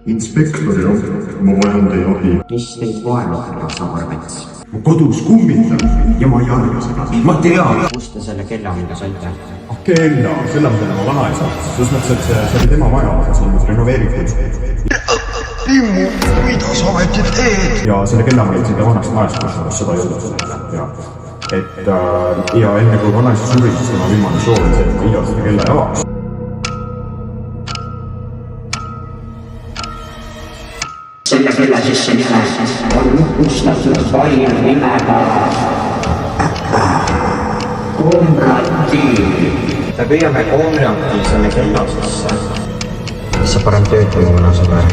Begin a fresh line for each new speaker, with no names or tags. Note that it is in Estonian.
Inspektori ropp, ma vajan teie abi.
Mis teid vaevab, härra Saarmets?
Ma kodus kummitan ja ma ei arva seda.
Ma tean!
Kust te selle kella mida saite?
Kella, selle ma tema vanaisa. Selles mõttes, et see oli tema maja, see on renoveeritud.
Timmu, mida sa ometi teed?
Ja selle kella ma leidsin ta vanast majast, kus seda ei olnud. Ja enne kui vanaisa suri, siis tema viimane soov oli see, et ma iga seda kella ei avaks.
Selle kella sisse nimel on lukustatud vaim nimega Komrati.
Me püüame Komrati selle kella sisse. Mis sa parem töötama, kuna sõber?